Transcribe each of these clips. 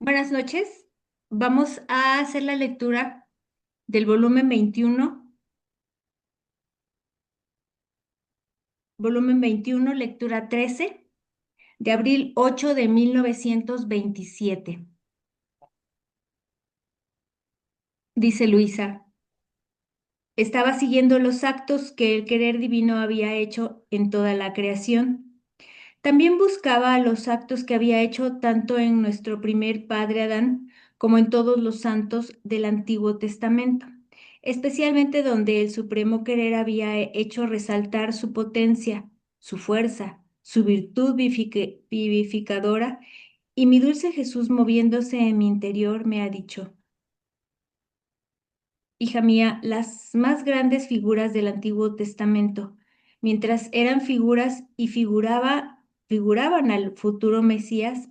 Buenas noches. Vamos a hacer la lectura del volumen 21, lectura 13, de abril 8 de 1927. Dice Luisa, estaba siguiendo los actos que el querer divino había hecho en toda la creación. También buscaba los actos que había hecho tanto en nuestro primer padre Adán como en todos los santos del Antiguo Testamento, especialmente donde el supremo querer había hecho resaltar su potencia, su fuerza, su virtud vivificadora, y mi dulce Jesús moviéndose en mi interior me ha dicho: hija mía, las más grandes figuras del Antiguo Testamento, mientras eran figuras y figuraban al futuro Mesías,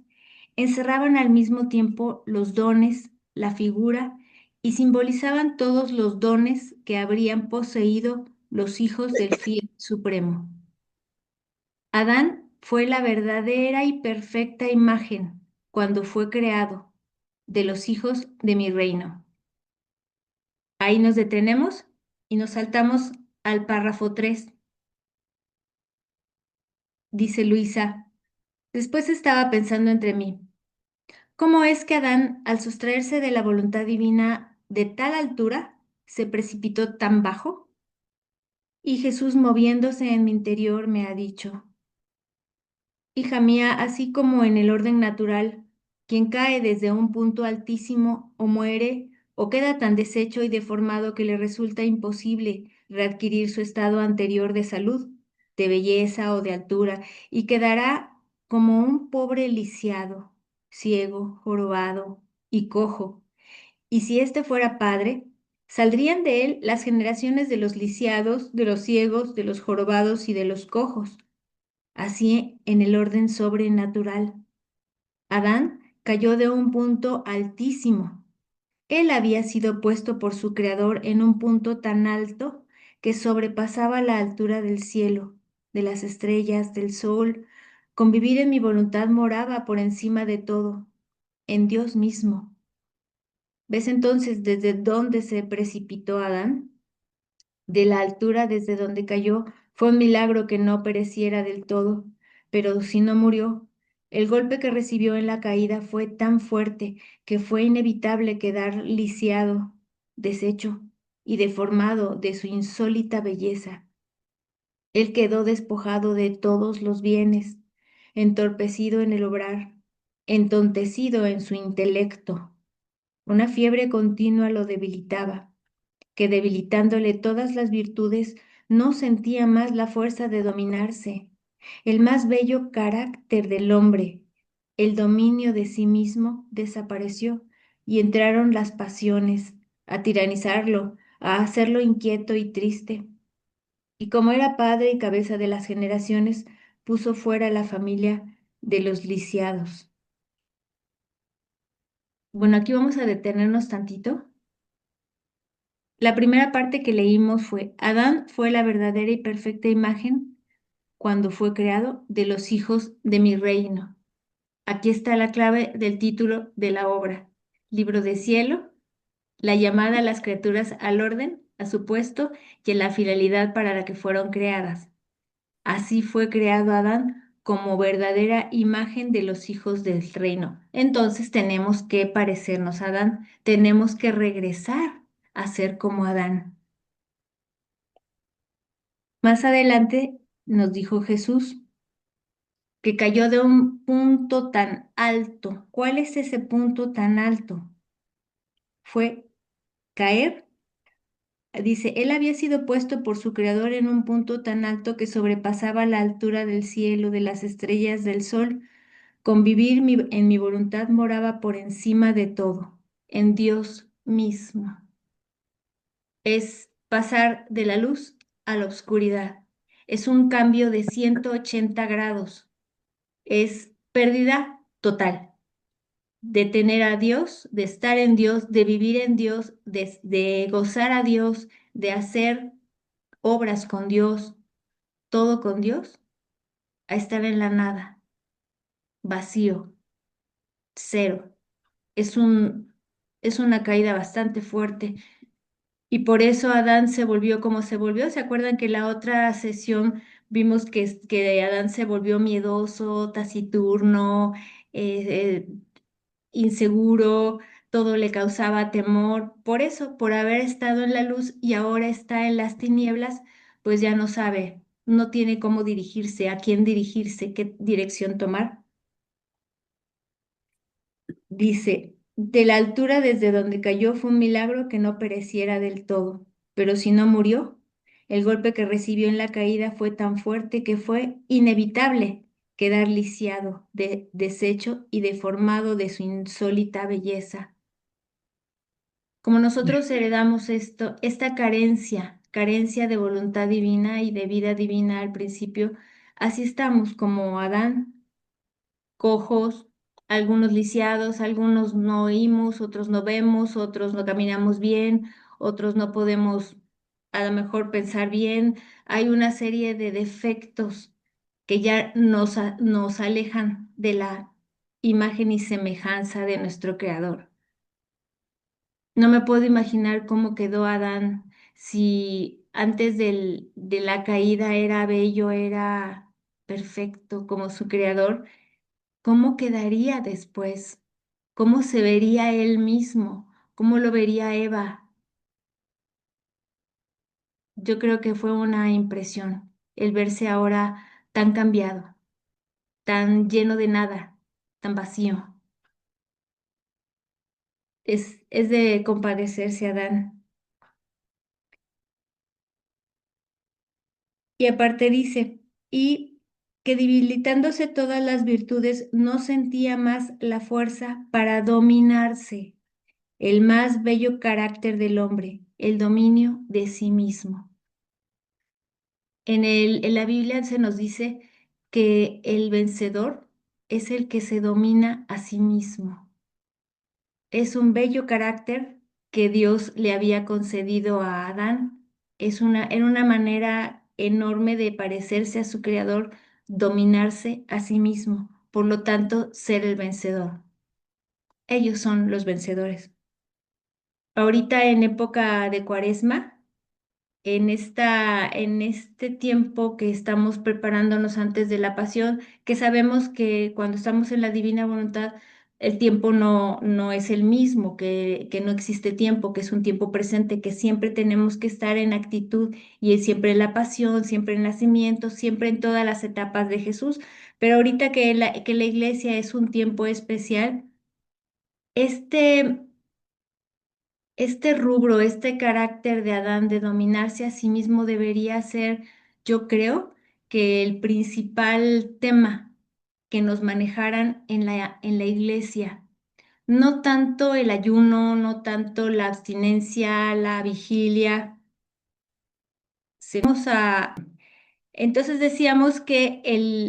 encerraban al mismo tiempo los dones, la figura, y simbolizaban todos los dones que habrían poseído los hijos del fiel supremo. Adán fue la verdadera y perfecta imagen cuando fue creado de los hijos de mi reino. Ahí nos detenemos y nos saltamos al párrafo 3. Dice Luisa, después estaba pensando entre mí, ¿cómo es que Adán, al sustraerse de la voluntad divina de tal altura, se precipitó tan bajo? Y Jesús, moviéndose en mi interior, me ha dicho: hija mía, así como en el orden natural, quien cae desde un punto altísimo o muere o queda tan deshecho y deformado que le resulta imposible readquirir su estado anterior de salud, de belleza o de altura, y quedará como un pobre lisiado, ciego, jorobado y cojo. Y si éste fuera padre, saldrían de él las generaciones de los lisiados, de los ciegos, de los jorobados y de los cojos. Así en el orden sobrenatural. Adán cayó de un punto altísimo. Él había sido puesto por su creador en un punto tan alto que sobrepasaba la altura del cielo, de las estrellas, del sol. Convivir en mi voluntad moraba por encima de todo, en Dios mismo. ¿Ves entonces desde dónde se precipitó Adán? De la altura desde donde cayó, fue un milagro que no pereciera del todo, pero si no murió, el golpe que recibió en la caída fue tan fuerte que fue inevitable quedar lisiado, deshecho y deformado de su insólita belleza. Él quedó despojado de todos los bienes, entorpecido en el obrar, entontecido en su intelecto. Una fiebre continua lo debilitaba, que debilitándole todas las virtudes, no sentía más la fuerza de dominarse. El más bello carácter del hombre, el dominio de sí mismo, desapareció y entraron las pasiones a tiranizarlo, a hacerlo inquieto y triste. Y como era padre y cabeza de las generaciones, puso fuera la familia de los lisiados. Bueno, aquí vamos a detenernos tantito. La primera parte que leímos fue: Adán fue la verdadera y perfecta imagen cuando fue creado de los hijos de mi reino. Aquí está la clave del título de la obra: Libro de cielo, la llamada a las criaturas al orden, a su puesto y a la finalidad para la que fueron creadas. Así fue creado Adán como verdadera imagen de los hijos del reino. Entonces tenemos que parecernos a Adán, tenemos que regresar a ser como Adán. Más adelante nos dijo Jesús que cayó de un punto tan alto. ¿Cuál es ese punto tan alto? Fue caer. Dice, él había sido puesto por su creador en un punto tan alto que sobrepasaba la altura del cielo, de las estrellas, del sol. Convivir en mi voluntad moraba por encima de todo, en Dios mismo. Es pasar de la luz a la oscuridad. Es un cambio de 180 grados. Es pérdida total de tener a Dios, de estar en Dios, de vivir en Dios, de gozar a Dios, de hacer obras con Dios, todo con Dios, a estar en la nada, vacío, cero. Es es una caída bastante fuerte. Y por eso Adán se volvió como se volvió. ¿Se acuerdan que la otra sesión vimos que Adán se volvió miedoso, taciturno, eh, eh, inseguro, todo le causaba temor? Por eso, por haber estado en la luz y ahora está en las tinieblas, pues ya no sabe, no tiene cómo dirigirse, a quién dirigirse, qué dirección tomar. Dice, de la altura desde donde cayó fue un milagro que no pereciera del todo, pero si no murió, el golpe que recibió en la caída fue tan fuerte que fue inevitable quedar lisiado, deshecho y deformado de su insólita belleza. Como nosotros heredamos esta carencia de voluntad divina y de vida divina al principio, así estamos como Adán, cojos, algunos lisiados, algunos no oímos, otros no vemos, otros no caminamos bien, otros no podemos a lo mejor pensar bien. Hay una serie de defectos que ya nos alejan de la imagen y semejanza de nuestro Creador. No me puedo imaginar cómo quedó Adán si antes de la caída era bello, era perfecto como su Creador. ¿Cómo quedaría después? ¿Cómo se vería él mismo? ¿Cómo lo vería Eva? Yo creo que fue una impresión el verse ahora tan cambiado, tan lleno de nada, tan vacío. Es de compadecerse, Adán. Y aparte dice, y que debilitándose todas las virtudes, no sentía más la fuerza para dominarse, el más bello carácter del hombre, el dominio de sí mismo. En la Biblia se nos dice que el vencedor es el que se domina a sí mismo. Es un bello carácter que Dios le había concedido a Adán. Era una manera enorme de parecerse a su creador, dominarse a sí mismo, por lo tanto, ser el vencedor. Ellos son los vencedores. Ahorita en época de Cuaresma, en este tiempo que estamos preparándonos antes de la pasión, que sabemos que cuando estamos en la divina voluntad, el tiempo no es el mismo, que no existe tiempo, que es un tiempo presente, que siempre tenemos que estar en actitud y es siempre en la pasión, siempre en el nacimiento, siempre en todas las etapas de Jesús. Pero ahorita que la iglesia es un tiempo especial, este este rubro, este carácter de Adán de dominarse a sí mismo debería ser, yo creo, que el principal tema que nos manejaran en en la iglesia. No tanto el ayuno, no tanto la abstinencia, la vigilia. Vamos a entonces decíamos que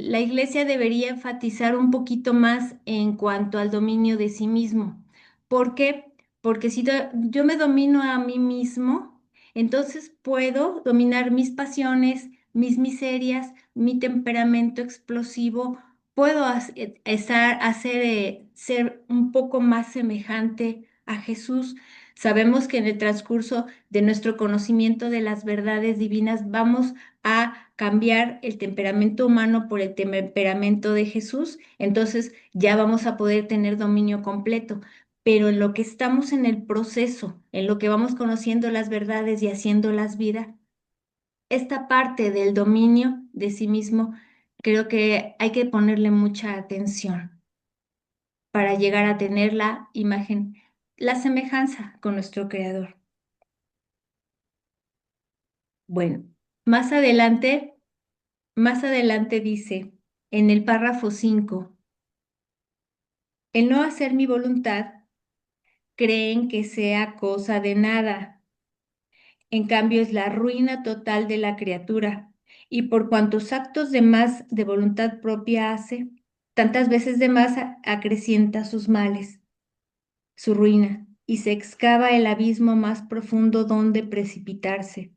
la iglesia debería enfatizar un poquito más en cuanto al dominio de sí mismo. ¿Por qué? Porque si yo me domino a mí mismo, entonces puedo dominar mis pasiones, mis miserias, mi temperamento explosivo, puedo ser un poco más semejante a Jesús. Sabemos que en el transcurso de nuestro conocimiento de las verdades divinas vamos a cambiar el temperamento humano por el temperamento de Jesús, entonces ya vamos a poder tener dominio completo. Pero en lo que estamos en el proceso, en lo que vamos conociendo las verdades y haciéndolas vida, esta parte del dominio de sí mismo, creo que hay que ponerle mucha atención para llegar a tener la imagen, la semejanza con nuestro Creador. Bueno, más adelante Más adelante dice, en el párrafo 5, el no hacer mi voluntad creen que sea cosa de nada. En cambio, es la ruina total de la criatura. Y por cuantos actos de más de voluntad propia hace, tantas veces de más acrecienta sus males, su ruina, y se excava el abismo más profundo donde precipitarse.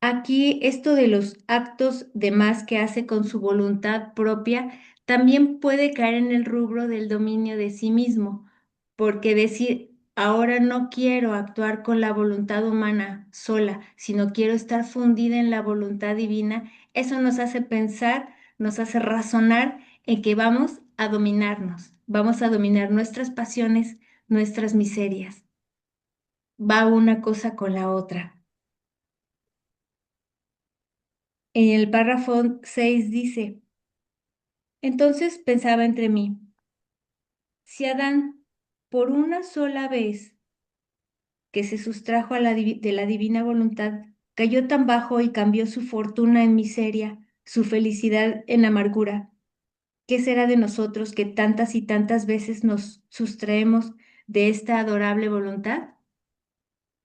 Aquí esto de los actos de más que hace con su voluntad propia También puede caer en el rubro del dominio de sí mismo, porque decir, ahora no quiero actuar con la voluntad humana sola, sino quiero estar fundida en la voluntad divina, eso nos hace pensar, nos hace razonar en que vamos a dominarnos, vamos a dominar nuestras pasiones, nuestras miserias. Va una cosa con la otra. En el párrafo 6 dice, entonces pensaba entre mí, si Adán por una sola vez que se sustrajo a de la divina voluntad, cayó tan bajo y cambió su fortuna en miseria, su felicidad en amargura, ¿qué será de nosotros que tantas y tantas veces nos sustraemos de esta adorable voluntad?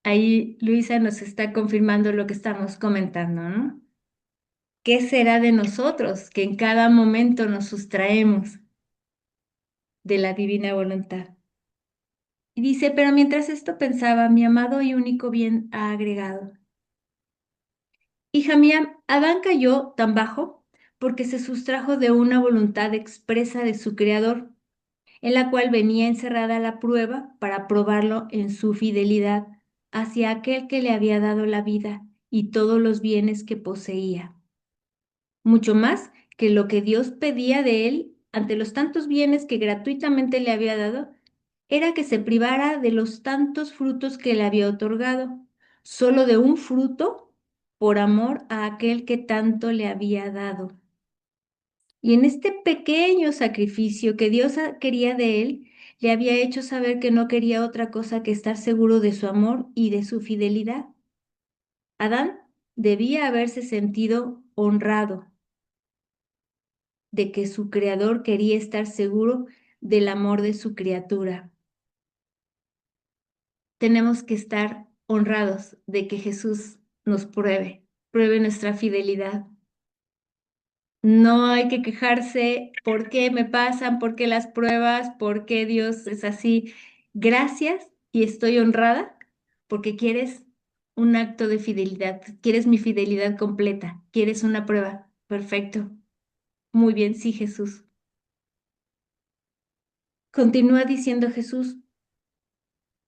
Ahí Luisa nos está confirmando lo que estamos comentando, ¿no? ¿Qué será de nosotros que en cada momento nos sustraemos de la divina voluntad? Y dice, pero mientras esto pensaba, mi amado y único bien ha agregado. Hija mía, Adán cayó tan bajo porque se sustrajo de una voluntad expresa de su Creador, en la cual venía encerrada la prueba para probarlo en su fidelidad hacia aquel que le había dado la vida y todos los bienes que poseía. Mucho más que lo que Dios pedía de él ante los tantos bienes que gratuitamente le había dado, era que se privara de los tantos frutos que le había otorgado, solo de un fruto por amor a aquel que tanto le había dado. Y en este pequeño sacrificio que Dios quería de él, le había hecho saber que no quería otra cosa que estar seguro de su amor y de su fidelidad. Adán debía haberse sentido honrado de que su creador quería estar seguro del amor de su criatura. Tenemos que estar honrados de que Jesús nos pruebe nuestra fidelidad. No hay que quejarse por qué me pasan, por qué las pruebas, por qué Dios es así. Gracias y estoy honrada porque quieres un acto de fidelidad, quieres mi fidelidad completa, quieres una prueba. Perfecto. Muy bien, sí, Jesús. Continúa diciendo Jesús,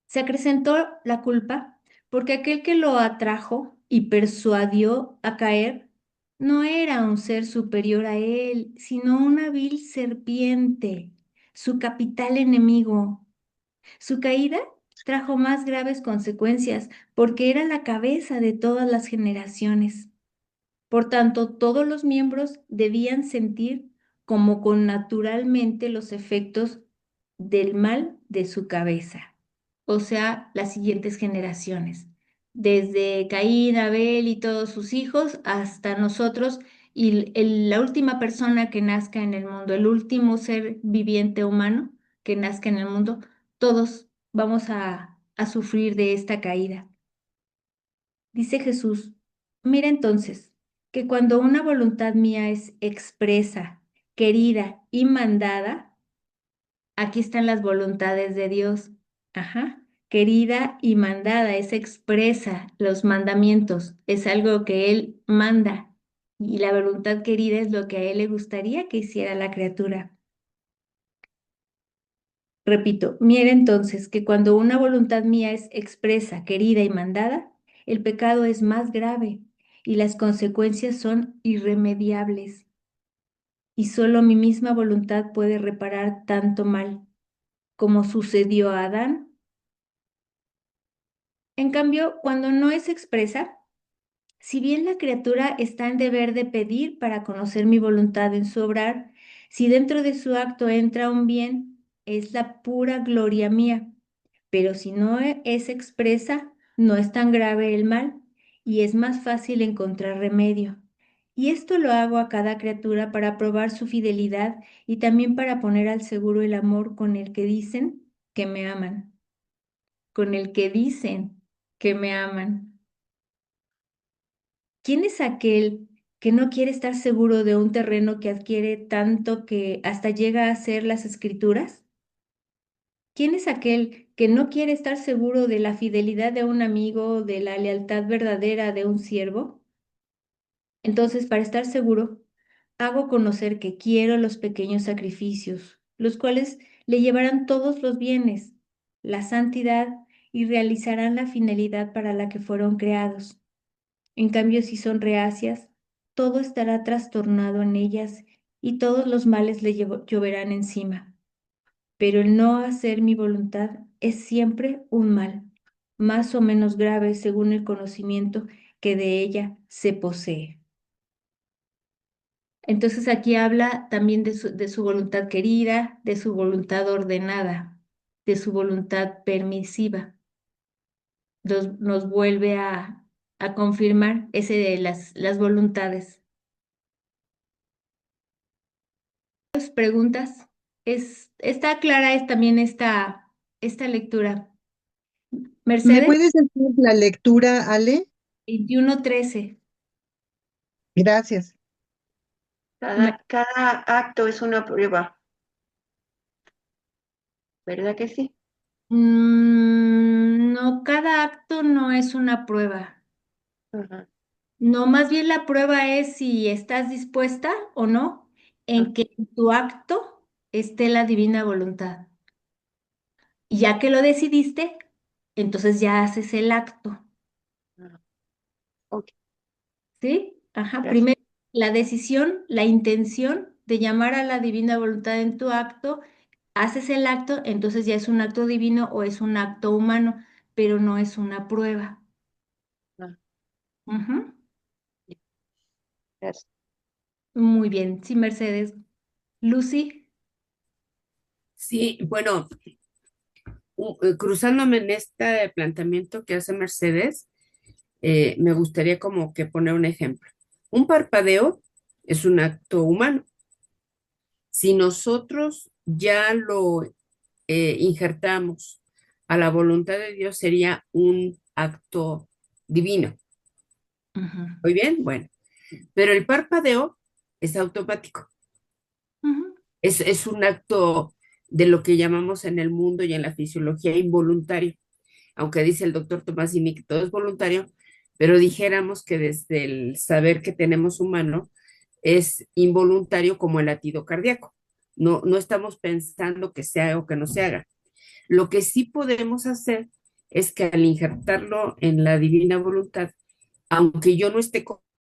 se acrecentó la culpa porque aquel que lo atrajo y persuadió a caer no era un ser superior a él, sino una vil serpiente, su capital enemigo. Su caída trajo más graves consecuencias porque era la cabeza de todas las generaciones. Por tanto, todos los miembros debían sentir como con naturalmente los efectos del mal de su cabeza, o sea, las siguientes generaciones, desde Caín, Abel y todos sus hijos hasta nosotros y la última persona que nazca en el mundo, el último ser viviente humano que nazca en el mundo, todos vamos a sufrir de esta caída. Dice Jesús, mira entonces que cuando una voluntad mía es expresa, querida y mandada, aquí están las voluntades de Dios. Ajá, querida y mandada, es expresa, los mandamientos, es algo que Él manda. Y la voluntad querida es lo que a Él le gustaría que hiciera la criatura. Repito, mira entonces que cuando una voluntad mía es expresa, querida y mandada, el pecado es más grave y las consecuencias son irremediables. Y solo mi misma voluntad puede reparar tanto mal como sucedió a Adán. En cambio, cuando no es expresa, si bien la criatura está en deber de pedir para conocer mi voluntad en su obrar, si dentro de su acto entra un bien, es la pura gloria mía. Pero si no es expresa, no es tan grave el mal y es más fácil encontrar remedio. Y esto lo hago a cada criatura para probar su fidelidad y también para poner al seguro el amor con el que dicen que me aman, con el que dicen que me aman. ¿Quién es aquel que no quiere estar seguro de un terreno que adquiere tanto que hasta llega a ser las escrituras? ¿Quién es aquel que no quiere estar seguro de la fidelidad de un amigo, de la lealtad verdadera de un siervo? Entonces, para estar seguro, hago conocer que quiero los pequeños sacrificios, los cuales le llevarán todos los bienes, la santidad y realizarán la finalidad para la que fueron creados. En cambio, si son reacias, todo estará trastornado en ellas y todos los males le lloverán encima. Pero el no hacer mi voluntad es siempre un mal, más o menos grave según el conocimiento que de ella se posee. Entonces aquí habla también de su voluntad querida, de su voluntad ordenada, de su voluntad permisiva. Nos vuelve a confirmar ese de las voluntades. ¿Las preguntas? Está clara también esta lectura. ¿Me Mercedes, puedes decir la lectura, Ale? 21:13. Gracias. Cada acto es una prueba, ¿verdad que sí? No, cada acto no es una prueba. Ajá, No, más bien la prueba es si estás dispuesta o no en que en tu acto esté la divina voluntad. Y ya que lo decidiste, entonces ya haces el acto, ajá. Ok, ¿sí? Ajá, gracias. primero la decisión, la intención de llamar a la divina voluntad en tu acto, haces el acto, entonces ya es un acto divino o es un acto humano, pero no es una prueba. Ah, Ujú. gracias. Muy bien, sí, Mercedes. Lucy. Sí, bueno, cruzándome en este planteamiento que hace Mercedes, me gustaría como que poner un ejemplo. Un parpadeo es un acto humano. Si nosotros ya lo injertamos a la voluntad de Dios, sería un acto divino. Ujú, ¿Muy bien? Bueno, pero el parpadeo es automático. ujú, Es un acto de lo que llamamos en el mundo y en la fisiología involuntario, aunque dice el doctor Tomasini que todo es voluntario, pero dijéramos que desde el saber que tenemos humano es involuntario como el latido cardíaco. No estamos pensando que se haga o que no se haga. Lo que sí podemos hacer es que al injertarlo en la divina voluntad, aunque yo no esté